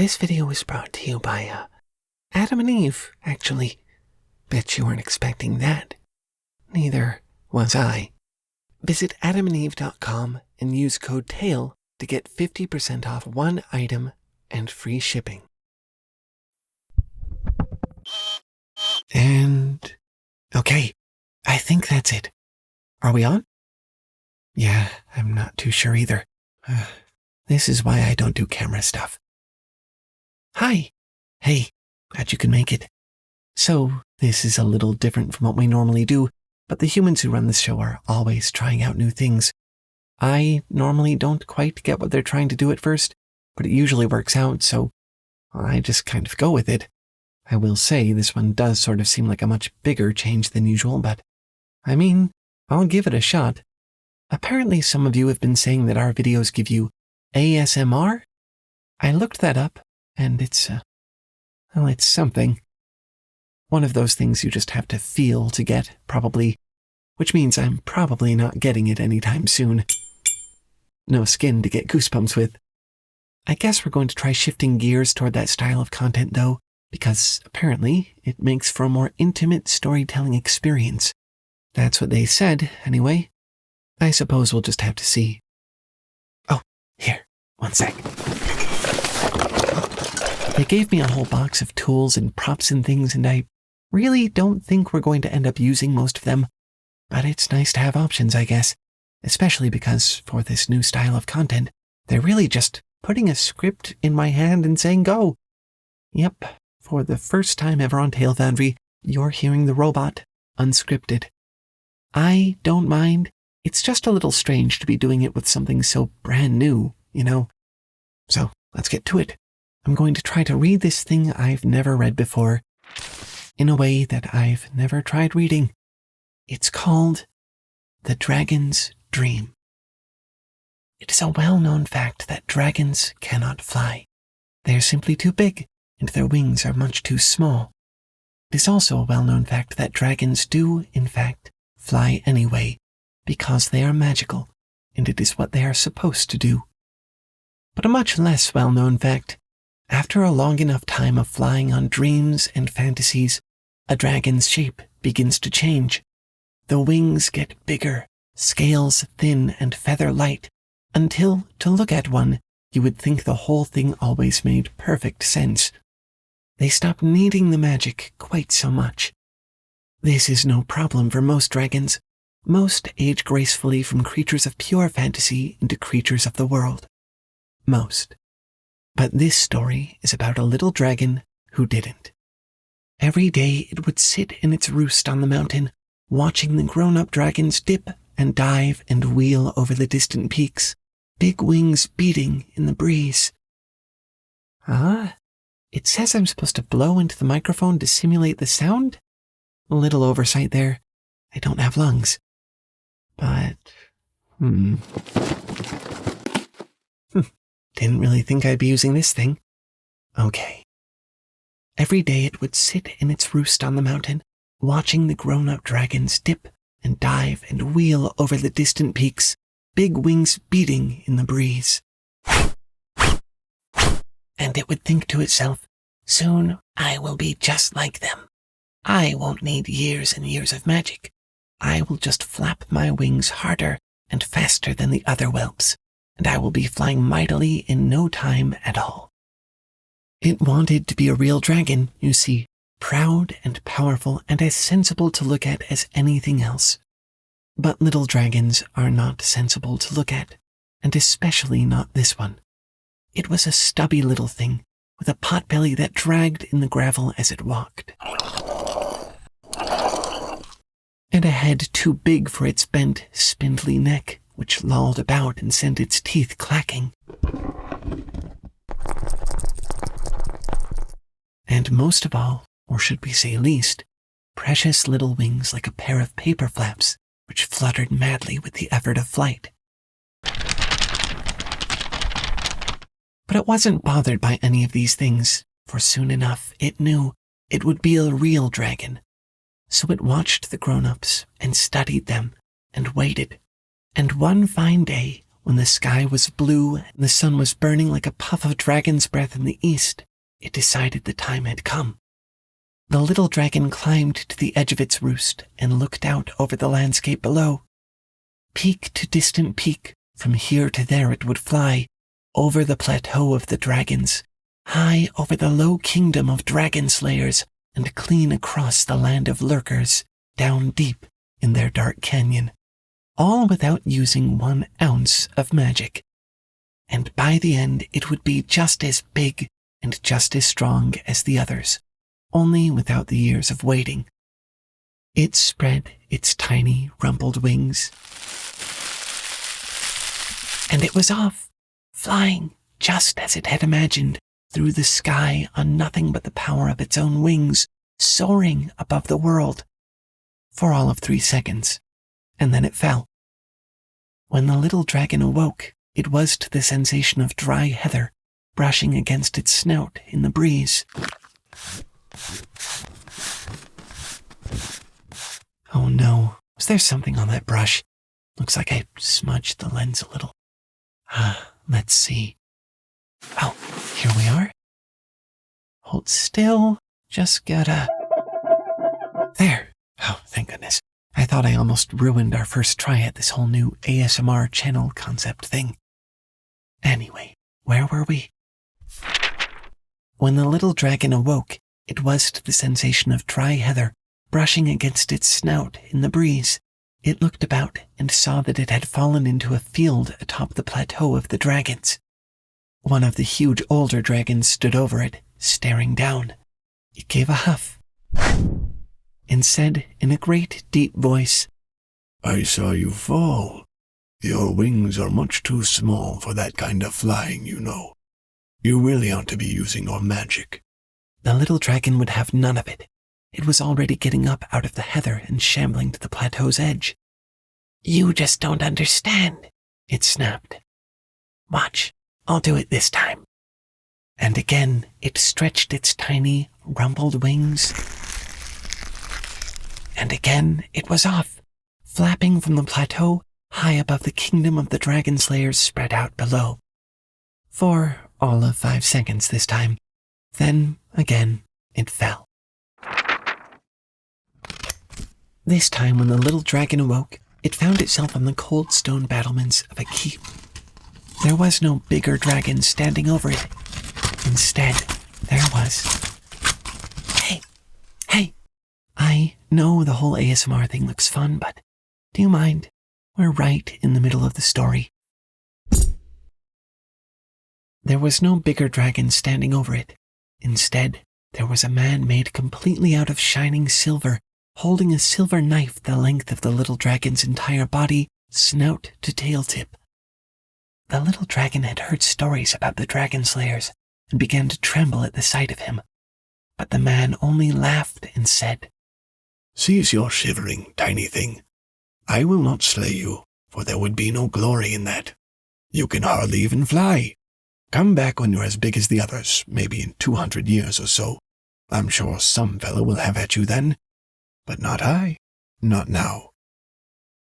This video was brought to you by Adam and Eve, actually. Bet you weren't expecting that. Neither was I. Visit adamandeve.com and use code TALE to get 50% off one item and free shipping. And... okay, I think that's it. Are we on? Yeah, I'm not too sure either. This is why I don't do camera stuff. Hi. Hey, glad you can make it. So, this is a little different from what we normally do, but the humans who run this show are always trying out new things. I normally don't quite get what they're trying to do at first, but it usually works out, so I just kind of go with it. I will say this one does sort of seem like a much bigger change than usual, but I mean, I'll give it a shot. Apparently some of you have been saying that our videos give you ASMR? I looked that up, and it's something. One of those things you just have to feel to get, probably, which means I'm probably not getting it anytime soon. No skin to get goosebumps with. I guess we're going to try shifting gears toward that style of content, though, because apparently it makes for a more intimate storytelling experience. That's what they said, anyway. I suppose we'll just have to see. Oh, here, one sec. They gave me a whole box of tools and props and things, and I really don't think we're going to end up using most of them, but it's nice to have options, I guess, especially because for this new style of content, they're really just putting a script in my hand and saying go. Yep, for the first time ever on Foundry, you're hearing the robot, unscripted. I don't mind. It's just a little strange to be doing it with something so brand new, you know? So, let's get to it. I'm going to try to read this thing I've never read before, in a way that I've never tried reading. It's called The Dragon's Dream. It is a well-known fact that dragons cannot fly. They are simply too big, and their wings are much too small. It is also a well-known fact that dragons do, in fact, fly anyway, because they are magical, and it is what they are supposed to do. But a much less well-known fact, after a long enough time of flying on dreams and fantasies, a dragon's shape begins to change. The wings get bigger, scales thin and feather light, until, to look at one, you would think the whole thing always made perfect sense. They stop needing the magic quite so much. This is no problem for most dragons. Most age gracefully from creatures of pure fantasy into creatures of the world. Most. But this story is about a little dragon who didn't. Every day it would sit in its roost on the mountain, watching the grown-up dragons dip and dive and wheel over the distant peaks, big wings beating in the breeze. It says I'm supposed to blow into the microphone to simulate the sound? A little oversight there. I don't have lungs. But, didn't really think I'd be using this thing. Okay. Every day it would sit in its roost on the mountain, watching the grown-up dragons dip and dive and wheel over the distant peaks, big wings beating in the breeze. And it would think to itself, soon I will be just like them. I won't need years and years of magic. I will just flap my wings harder and faster than the other whelps, and I will be flying mightily in no time at all. It wanted to be a real dragon, you see, proud and powerful and as sensible to look at as anything else. But little dragons are not sensible to look at, and especially not this one. It was a stubby little thing, with a potbelly that dragged in the gravel as it walked. And a head too big for its bent, spindly neck, which lolled about and sent its teeth clacking. And most of all, or should we say least, precious little wings like a pair of paper flaps, which fluttered madly with the effort of flight. But it wasn't bothered by any of these things, for soon enough it knew it would be a real dragon. So it watched the grown-ups and studied them and waited. And one fine day, when the sky was blue and the sun was burning like a puff of dragon's breath in the east, it decided the time had come. The little dragon climbed to the edge of its roost and looked out over the landscape below. Peak to distant peak, from here to there it would fly, over the plateau of the dragons, high over the low kingdom of dragon slayers, and clean across the land of lurkers, down deep in their dark canyon, all without using 1 ounce of magic. And by the end it would be just as big and just as strong as the others, only without the years of waiting. It spread its tiny, rumpled wings, and it was off, flying just as it had imagined, through the sky on nothing but the power of its own wings, soaring above the world, for all of 3 seconds, and then it fell. When the little dragon awoke, it was to the sensation of dry heather brushing against its snout in the breeze. Oh no, was there something on that brush? Looks like I smudged the lens a little. Let's see. Oh, here we are. Hold still, just gotta... There! Oh, thank goodness. I thought I almost ruined our first try at this whole new ASMR channel concept thing. Anyway, where were we? When the little dragon awoke, it was to the sensation of dry heather brushing against its snout in the breeze. It looked about and saw that it had fallen into a field atop the plateau of the dragons. One of the huge older dragons stood over it, staring down. It gave a huff and said in a great deep voice, "I saw you fall. Your wings are much too small for that kind of flying, you know. You really ought to be using your magic." The little dragon would have none of it. It was already getting up out of the heather and shambling to the plateau's edge. "You just don't understand," it snapped. "Watch, I'll do it this time." And again it stretched its tiny, rumpled wings. And again it was off, flapping from the plateau high above the kingdom of the dragon slayers spread out below. For all of 5 seconds this time. Then, again, it fell. This time when the little dragon awoke, it found itself on the cold stone battlements of a keep. There was no bigger dragon standing over it. Instead, there was... Hey! I know the whole ASMR thing looks fun, but do you mind? We're right in the middle of the story. There was no bigger dragon standing over it. Instead, there was a man made completely out of shining silver, holding a silver knife the length of the little dragon's entire body, snout to tail tip. The little dragon had heard stories about the dragon slayers and began to tremble at the sight of him. But the man only laughed and said, "Cease your shivering, tiny thing. I will not slay you, for there would be no glory in that. You can hardly even fly. Come back when you're as big as the others, maybe in 200 years or so. I'm sure some fellow will have at you then. But not I. Not now."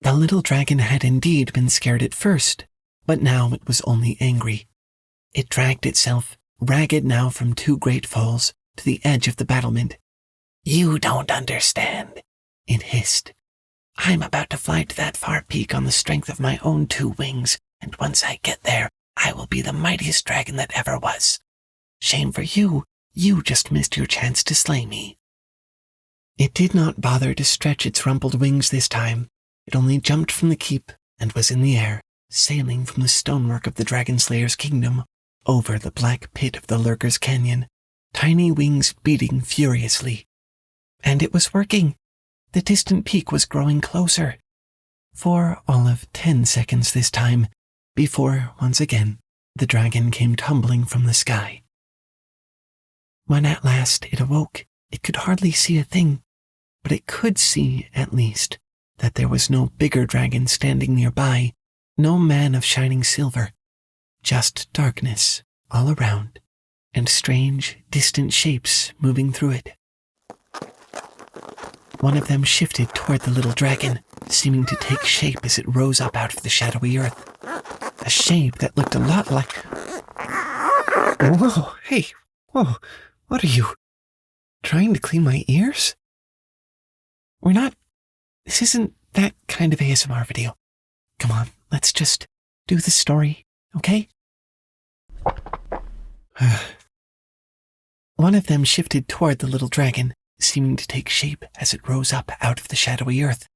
The little dragon had indeed been scared at first, but now it was only angry. It dragged itself, ragged now from 2 great falls, to the edge of the battlement. "You don't understand," it hissed. "I'm about to fly to that far peak on the strength of my own 2 wings, and once I get there, I will be the mightiest dragon that ever was. Shame for you, you just missed your chance to slay me." It did not bother to stretch its rumpled wings this time. It only jumped from the keep and was in the air, sailing from the stonework of the dragon slayer's kingdom, over the black pit of the lurker's canyon, tiny wings beating furiously. And it was working. The distant peak was growing closer. For all of 10 seconds this time, before, once again, the dragon came tumbling from the sky. When at last it awoke, it could hardly see a thing, but it could see, at least, that there was no bigger dragon standing nearby, no man of shining silver, just darkness all around, and strange, distant shapes moving through it. One of them shifted toward the little dragon, seeming to take shape as it rose up out of the shadowy earth. A a shape that looked a lot like... Whoa, hey, whoa, what are you, trying to clean my ears? This isn't that kind of ASMR video. Come on, let's just do the story, okay? One of them shifted toward the little dragon, seeming to take shape as it rose up out of the shadowy earth,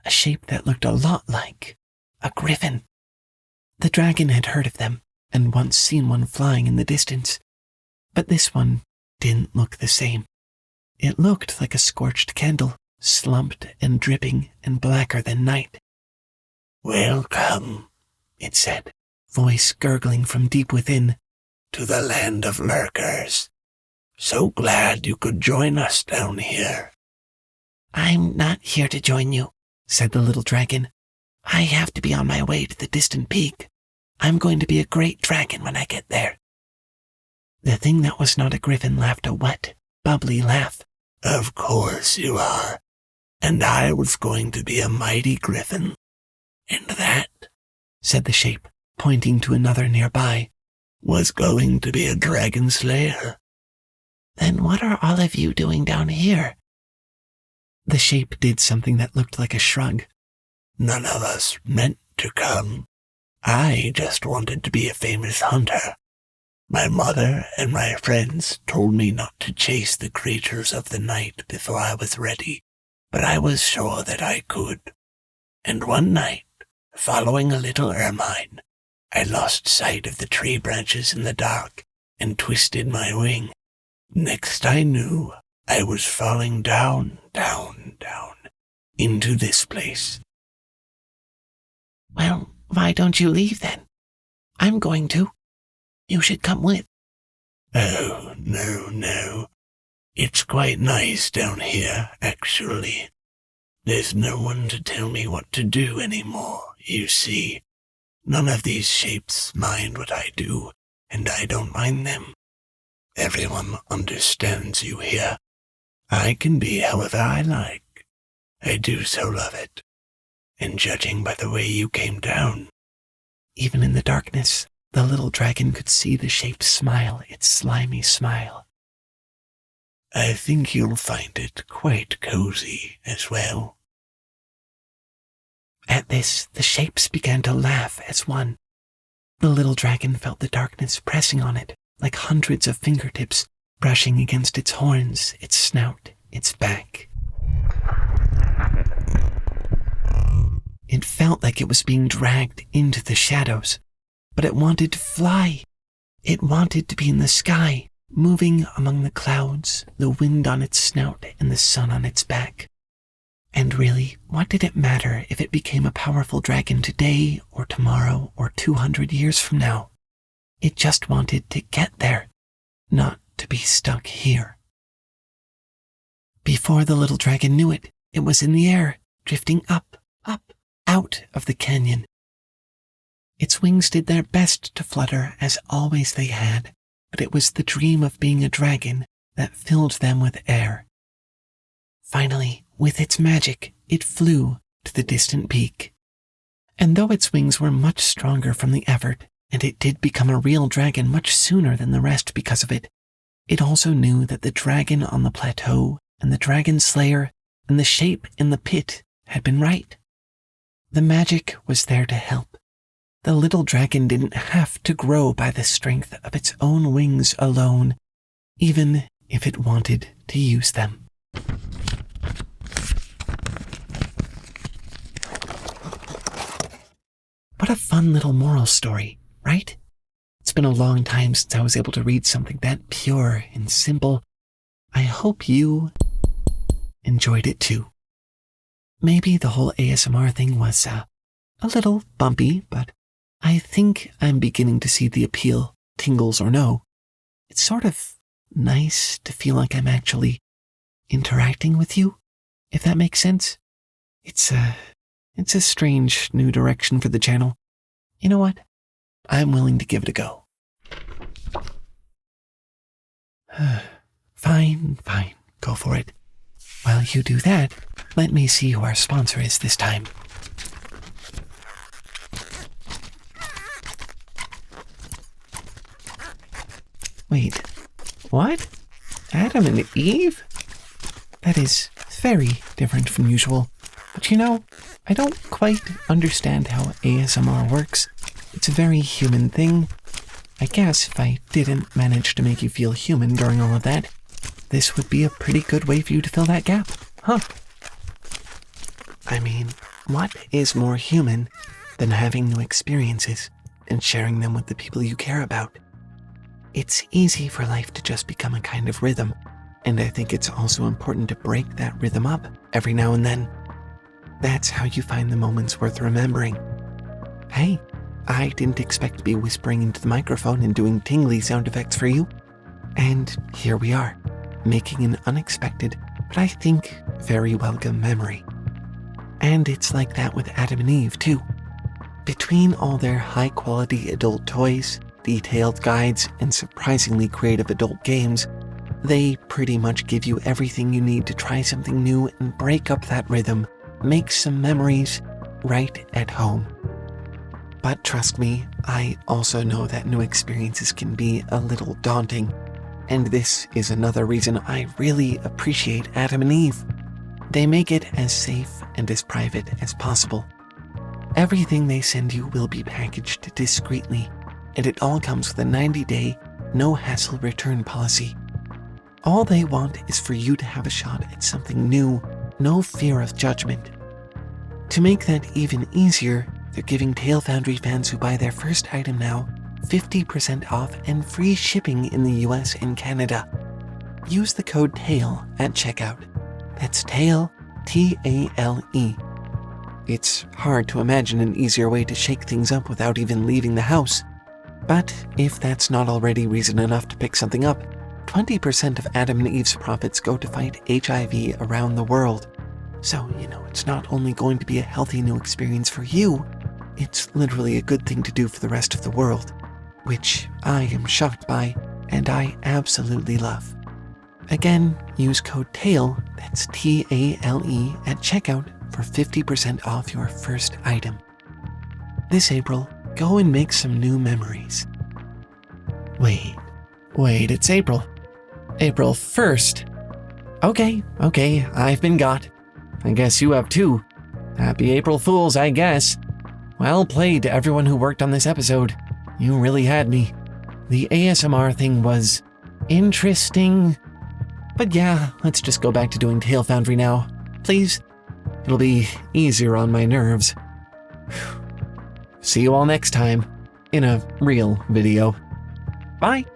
a shape that looked a lot like a griffin. The dragon had heard of them and once seen one flying in the distance, but this one didn't look the same. It looked like a scorched candle, slumped and dripping and blacker than night. "Welcome," it said, voice gurgling from deep within, "to the land of lurkers. So glad you could join us down here." "I'm not here to join you," said the little dragon. "I have to be on my way to the distant peak. I'm going to be a great dragon when I get there." The thing that was not a griffin laughed a wet, bubbly laugh. "Of course you are. And I was going to be a mighty griffin. And that," said the shape, pointing to another nearby, "was going to be a dragon slayer." "Then what are all of you doing down here?" The shape did something that looked like a shrug. "None of us meant to come. I just wanted to be a famous hunter. My mother and my friends told me not to chase the creatures of the night before I was ready, but I was sure that I could. And one night, following a little ermine, I lost sight of the tree branches in the dark and twisted my wing. Next I knew, I was falling down, down, down, into this place." "Well, why don't you leave then? I'm going to. You should come with." "Oh, no. It's quite nice down here, actually. There's no one to tell me what to do anymore, you see. None of these shapes mind what I do, and I don't mind them. Everyone understands you here. I can be however I like. I do so love it. And judging by the way you came down..." Even in the darkness, the little dragon could see the shape smile its slimy smile. "I think you'll find it quite cozy as well." At this, the shapes began to laugh as one. The little dragon felt the darkness pressing on it like hundreds of fingertips brushing against its horns, its snout, its back. It felt like it was being dragged into the shadows, but it wanted to fly. It wanted to be in the sky, moving among the clouds, the wind on its snout and the sun on its back. And really, what did it matter if it became a powerful dragon today or tomorrow or 200 years from now? It just wanted to get there, not to be stuck here. Before the little dragon knew it, it was in the air, drifting up, out of the canyon. Its wings did their best to flutter as always they had, but it was the dream of being a dragon that filled them with air. Finally, with its magic, it flew to the distant peak. And though its wings were much stronger from the effort, and it did become a real dragon much sooner than the rest because of it, it also knew that the dragon on the plateau and the dragon slayer and the shape in the pit had been right. The magic was there to help. The little dragon didn't have to grow by the strength of its own wings alone, even if it wanted to use them. What a fun little moral story, right? It's been a long time since I was able to read something that pure and simple. I hope you enjoyed it too. Maybe the whole ASMR thing was a little bumpy, but I think I'm beginning to see the appeal, tingles or no. It's sort of nice to feel like I'm actually interacting with you, if that makes sense. It's a strange new direction for the channel. You know what? I'm willing to give it a go. Fine, go for it. While you do that, let me see who our sponsor is this time. What? Adam and Eve? That is very different from usual. But you know, I don't quite understand how ASMR works. It's a very human thing. I guess if I didn't manage to make you feel human during all of that, this would be a pretty good way for you to fill that gap, huh? I mean, what is more human than having new experiences and sharing them with the people you care about? It's easy for life to just become a kind of rhythm, and I think it's also important to break that rhythm up every now and then. That's how you find the moments worth remembering. Hey, I didn't expect to be whispering into the microphone and doing tingly sound effects for you. And here we are, making an unexpected, but I think very welcome memory. And it's like that with Adam and Eve, too. Between all their high-quality adult toys, detailed guides, and surprisingly creative adult games, they pretty much give you everything you need to try something new and break up that rhythm, make some memories right at home. But trust me, I also know that new experiences can be a little daunting, and this is another reason I really appreciate Adam and Eve. They make it as safe and as private as possible. Everything they send you will be packaged discreetly, and it all comes with a 90-day, no-hassle return policy. All they want is for you to have a shot at something new, no fear of judgment. To make that even easier, they're giving Tale Foundry fans who buy their first item now 50% off and free shipping in the US and Canada. Use the code TALE at checkout. That's TALE, T-A-L-E. It's hard to imagine an easier way to shake things up without even leaving the house. But if that's not already reason enough to pick something up, 20% of Adam and Eve's profits go to fight HIV around the world. So, it's not only going to be a healthy new experience for you, it's literally a good thing to do for the rest of the world, which I am shocked by, and I absolutely love. Again, use code TALE, that's T-A-L-E, at checkout for 50% off your first item. This April, go and make some new memories. Wait, it's April. April 1st. Okay, I've been got. I guess you have too. Happy April Fools, I guess. Well played to everyone who worked on this episode. You really had me. The ASMR thing was interesting. But yeah, let's just go back to doing Tale Foundry now. Please? It'll be easier on my nerves. See you all next time in a real video. Bye!